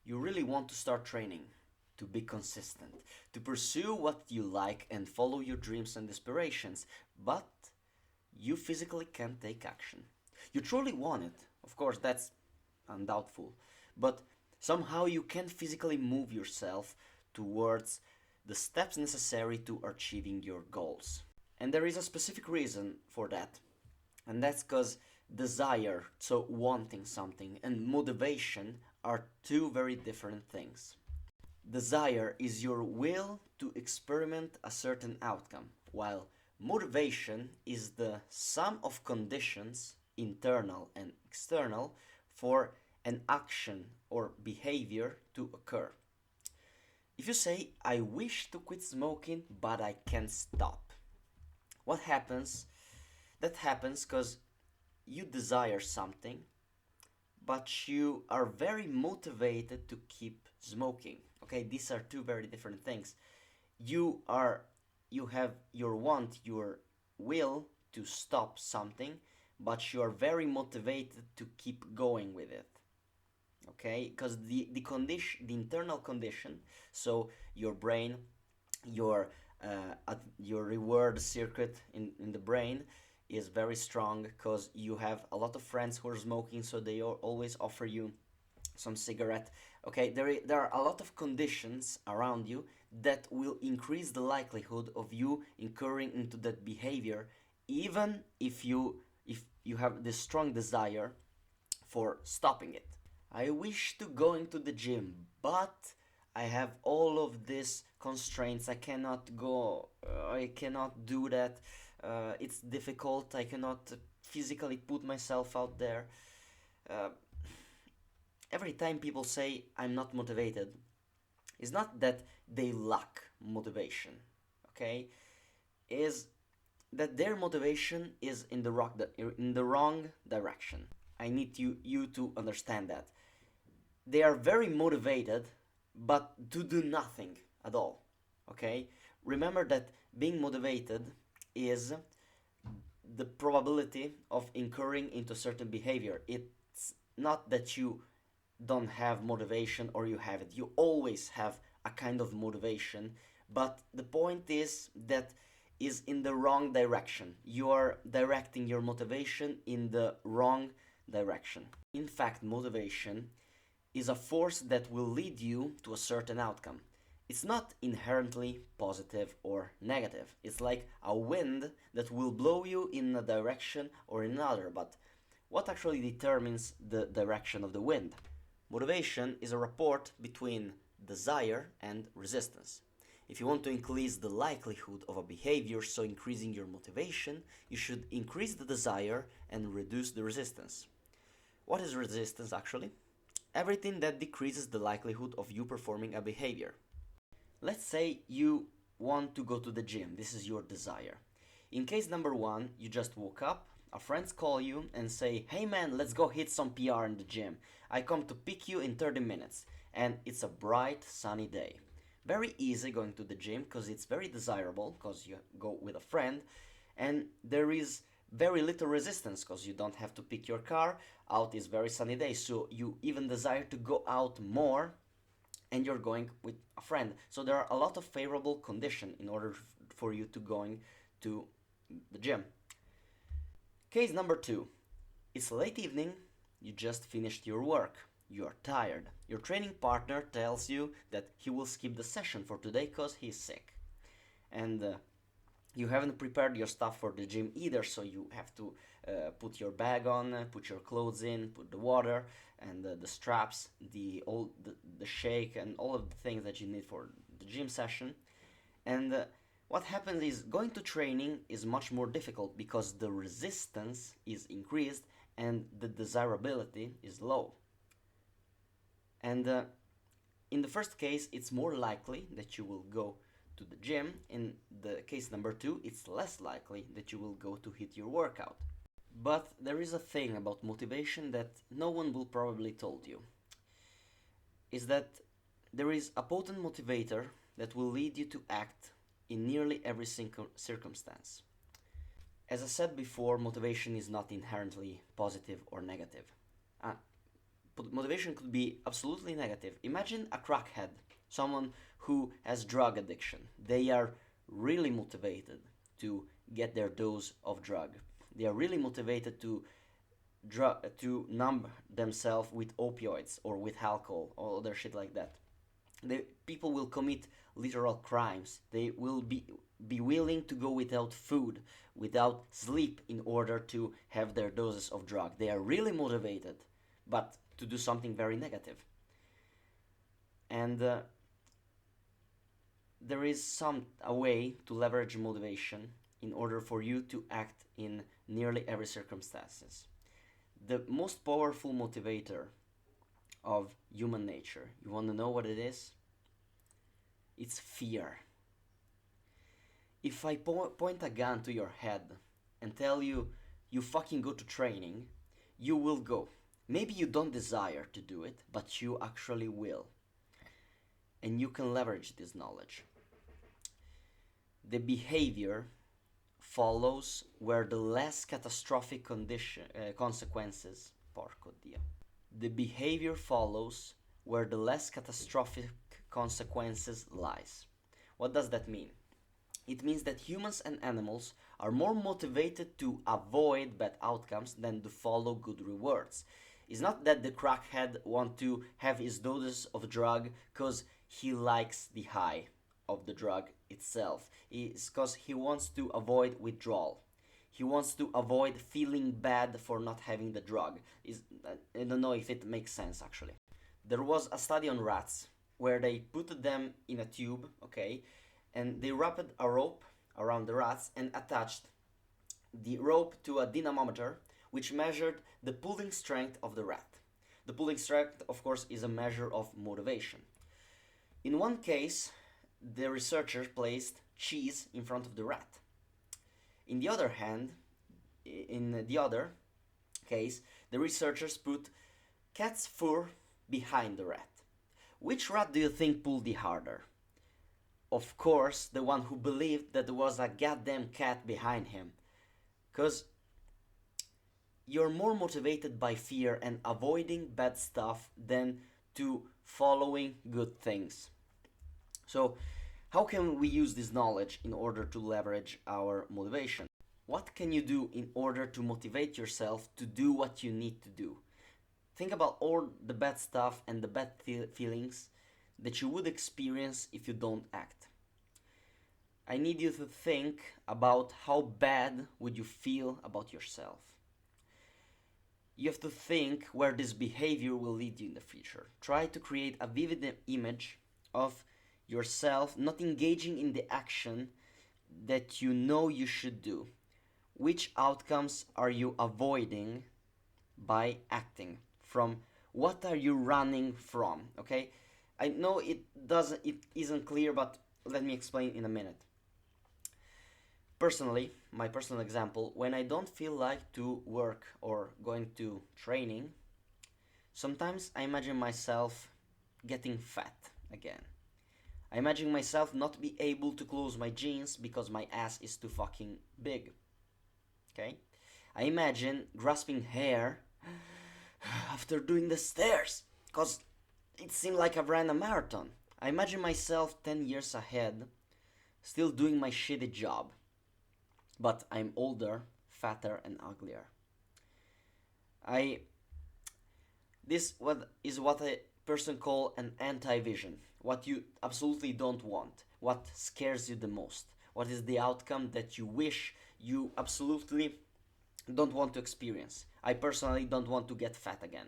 You really want to start training, to be consistent, to pursue what you like and follow your dreams and aspirations, but you physically can't take action. You truly want it, of course, that's undoubtful, but somehow you can't physically move yourself towards the steps necessary to achieving your goals. And there is a specific reason for that, and that's because desire, so wanting something, and motivation are two very different things. Desire is your will to experiment a certain outcome, while motivation is the sum of conditions, internal and external, for an action or behavior to occur. If you say, I wish to quit smoking, but I can't stop, what happens? That happens because you desire something, but you are very motivated to keep smoking. Okay, these are two very different things. You are you have your want, your will to stop something, but you are very motivated to keep going with it. Okay, because the internal condition, so your brain, your your reward circuit in the brain is very strong because you have a lot of friends who are smoking, so they always offer you some cigarette. Okay, there are a lot of conditions around you that will increase the likelihood of you incurring into that behavior, even if you have this strong desire for stopping it. I wish to go into the gym, but I have all of these constraints. I cannot go, I cannot do that. It's difficult. I cannot physically put myself out there. Uh, every time people say I'm not motivated, it's not that they lack motivation, okay? Is that their motivation is in the wrong direction. I need you to understand that. They are very motivated, but to do nothing at all. Okay? Remember that being motivated is the probability of incurring into certain behavior. It's not that you don't have motivation or you have it. You always have a kind of motivation, but the point is that is in the wrong direction. You are directing your motivation in the wrong direction. In fact, motivation is a force that will lead you to a certain outcome. It's not inherently positive or negative. It's like a wind that will blow you in a direction or another, but what actually determines the direction of the wind? Motivation is a rapport between desire and resistance. If you want to increase the likelihood of a behavior, so increasing your motivation, you should increase the desire and reduce the resistance. What is resistance actually? Everything that decreases the likelihood of you performing a behavior. Let's say you want to go to the gym, this is your desire. In case number one, you just woke up, a friends call you and say, hey man, let's go hit some PR in the gym. I come to pick you in 30 minutes, and it's a bright, sunny day. Very easy going to the gym because it's very desirable because you go with a friend, and there is very little resistance because you don't have to pick your car. Out is very sunny day, so you even desire to go out more, and you're going with a friend. So there are a lot of favorable conditions in order for you to going to the gym. Case number two. It's late evening, you just finished your work. You are tired. Your training partner tells you that he will skip the session for today because he's sick. And you haven't prepared your stuff for the gym either, so you have to put your bag on, put your clothes in, put the water and the straps, the shake, and all of the things that you need for the gym session. And what happens is going to training is much more difficult because the resistance is increased and the desirability is low. And in the first case, it's more likely that you will go to the gym. In the case number two, it's less likely that you will go to hit your workout. But there is a thing about motivation that no one will probably told you, is that there is a potent motivator that will lead you to act in nearly every single circumstance. As I said before, motivation is not inherently positive or negative. Uh, motivation could be absolutely negative. Imagine a crackhead, someone who has drug addiction. They are really motivated to get their dose of drug. They are really motivated to numb themselves with opioids or with alcohol or other shit like that. People will commit literal crimes. They will be willing to go without food, without sleep in order to have their doses of drug. They are really motivated, but to do something very negative. And there is a way to leverage motivation in order for you to act in nearly every circumstances. The most powerful motivator of human nature, you want to know what it is? It's fear. If I point a gun to your head and tell you, you fucking go to training, you will go. Maybe you don't desire to do it, but you actually will. And you can leverage this knowledge. The behavior follows where the less catastrophic consequences, porco dio. The behavior follows where the less catastrophic consequences lies. What does that mean? It means that humans and animals are more motivated to avoid bad outcomes than to follow good rewards. It's not that the crackhead want to have his doses of drug because he likes the high of the drug itself. It's because he wants to avoid withdrawal. He wants to avoid feeling bad for not having the drug. I don't know if it makes sense actually. There was a study on rats where they put them in a tube, okay, and they wrapped a rope around the rats and attached the rope to a dynamometer which measured the pulling strength of the rat. The pulling strength, of course, is a measure of motivation. In one case, the researchers placed cheese in front of the rat. In the other case, the researchers put cat's fur behind the rat. Which rat do you think pulled the harder? Of course, the one who believed that there was a goddamn cat behind him. Because you're more motivated by fear and avoiding bad stuff than to following good things. So, how can we use this knowledge in order to leverage our motivation? What can you do in order to motivate yourself to do what you need to do? Think about all the bad stuff and the bad feelings that you would experience if you don't act. I need you to think about how bad would you feel about yourself. You have to think where this behavior will lead you in the future. Try to create a vivid image of yourself not engaging in the action that you know you should do. Which outcomes are you avoiding by acting? From what are you running from? Okay, I know it isn't clear, but let me explain in a minute. Personally, my personal example, when I don't feel like to work or going to training, sometimes I imagine myself getting fat again. I imagine myself not be able to close my jeans because my ass is too fucking big. Okay? I imagine grasping hair after doing the stairs because it seemed like I've ran a marathon. I imagine myself 10 years ahead still doing my shitty job, but I'm older, fatter and uglier. This is what a person call an anti-vision. What you absolutely don't want, what scares you the most, what is the outcome that you wish you absolutely don't want to experience. I personally don't want to get fat again.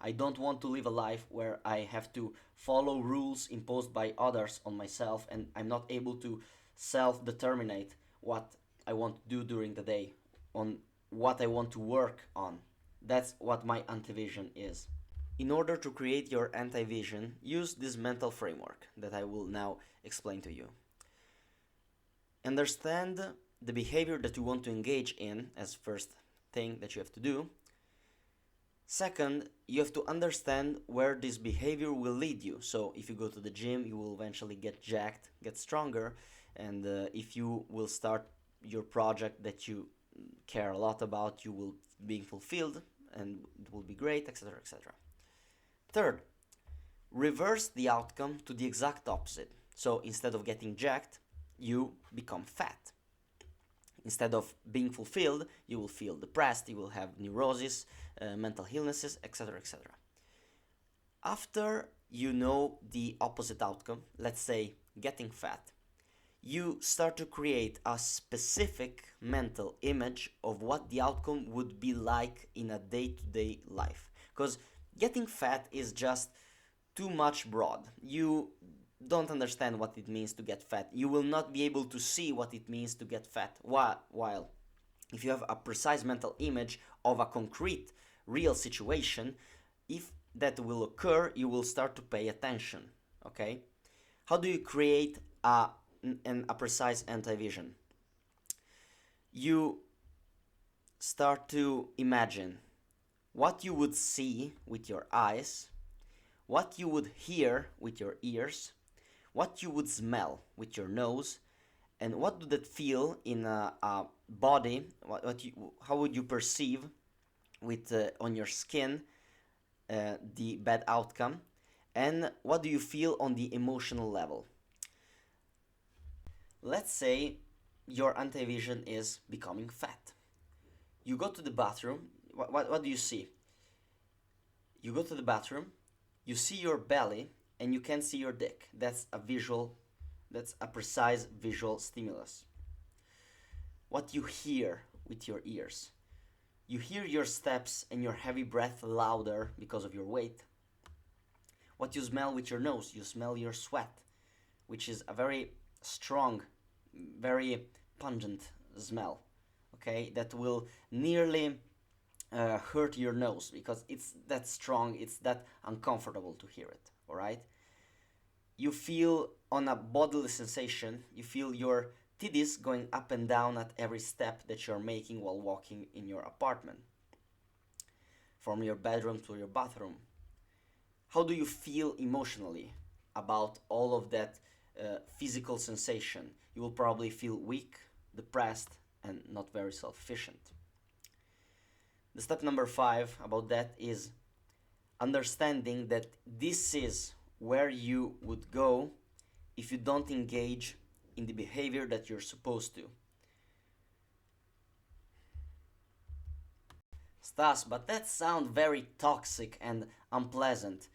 I don't want to live a life where I have to follow rules imposed by others on myself and I'm not able to self-determinate what I want to do during the day, on what I want to work on. That's what my anti-vision is. In order to create your anti-vision, use this mental framework that I will now explain to you. Understand the behavior that you want to engage in as first thing that you have to do. Second, you have to understand where this behavior will lead you. So if you go to the gym, you will eventually get jacked, get stronger, and if you will start your project that you care a lot about, you will be fulfilled and it will be great, etc., etc. Third, reverse the outcome to the exact opposite. So instead of getting jacked, you become fat. Instead of being fulfilled, you will feel depressed, you will have neurosis, mental illnesses, etc., etc. After you know the opposite outcome, let's say getting fat, you start to create a specific mental image of what the outcome would be like in a day-to-day life. Because getting fat is just too much broad. You don't understand what it means to get fat. You will not be able to see what it means to get fat. While if you have a precise mental image of a concrete, real situation, if that will occur, you will start to pay attention. Okay? How do you create a precise anti-vision? You start to imagine what you would see with your eyes, what you would hear with your ears, what you would smell with your nose, and what would that feel in a body, how would you perceive with on your skin the bad outcome, and what do you feel on the emotional level. Let's say your anti-vision is becoming fat. You go to the bathroom, what do you see? You go to the bathroom, you see your belly, and you can see your dick. That's a precise visual stimulus. What you hear with your ears. You hear your steps and your heavy breath louder because of your weight. What you smell with your nose. You smell your sweat, which is a very strong, very pungent smell, okay, that will nearly hurt your nose because it's that strong, it's that uncomfortable to hear it, all right? You feel on a bodily sensation, you feel your titties going up and down at every step that you're making while walking in your apartment, from your bedroom to your bathroom. How do you feel emotionally about all of that physical sensation? You will probably feel weak, depressed, and not very self-efficient. The step number 5 about that is understanding that this is where you would go if you don't engage in the behavior that you're supposed to. Stas, but that sounds very toxic and unpleasant.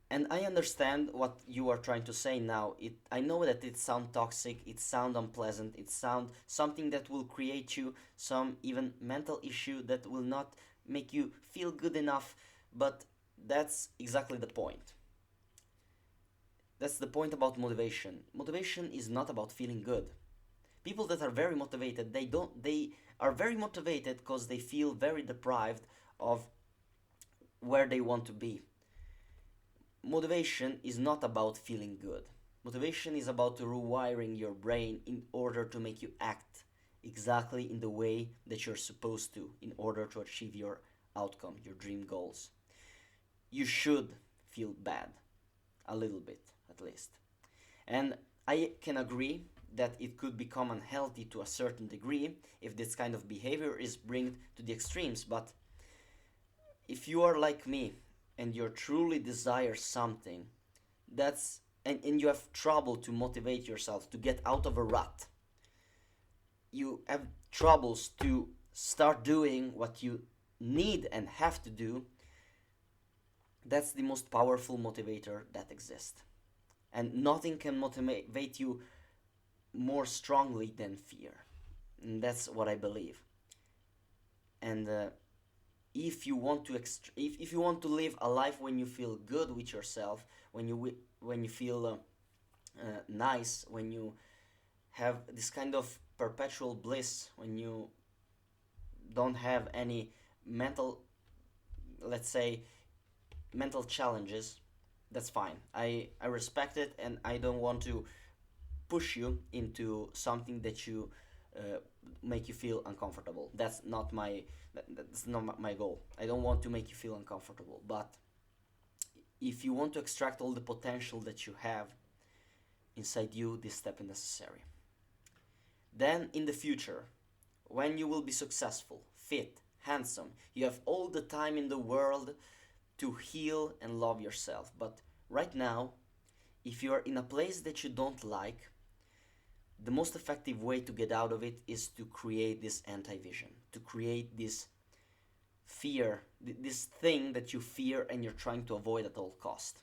And I understand what you are trying to say now. I know that it sounds toxic, it sounds unpleasant, it sounds something that will create you some even mental issue that will not make you feel good enough, but that's exactly the point. That's the point about motivation. Motivation is not about feeling good. People that are very motivated, they are very motivated because they feel very deprived of where they want to be. Motivation is not about feeling good. Motivation is about rewiring your brain in order to make you act exactly in the way that you're supposed to in order to achieve your outcome, your dream goals. You should feel bad, a little bit at least. And I can agree that it could become unhealthy to a certain degree if this kind of behavior is brought to the extremes, but if you are like me and you truly desire something and you have trouble to motivate yourself to get out of a rut, you have troubles to start doing what you need and have to do, that's the most powerful motivator that exists. And nothing can motivate you more strongly than fear. And that's what I believe. And if you want to if you want to live a life when you feel good with yourself, when you feel nice, when you have this kind of perpetual bliss, when you don't have any mental, let's say, mental challenges, that's fine. I respect it, and I don't want to push you into something that you make you feel uncomfortable. That's not my goal. I don't want to make you feel uncomfortable, but if you want to extract all the potential that you have inside you, this step is necessary. Then in the future, when you will be successful, fit, handsome, you have all the time in the world to heal and love yourself. But right now, if you are in a place that you don't like, the most effective way to get out of it is to create this anti-vision, to create this fear, this thing that you fear and you're trying to avoid at all cost.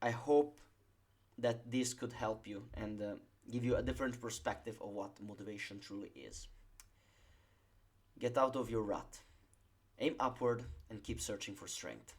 I hope that this could help you and give you a different perspective of what motivation truly is. Get out of your rut, aim upward, and keep searching for strength.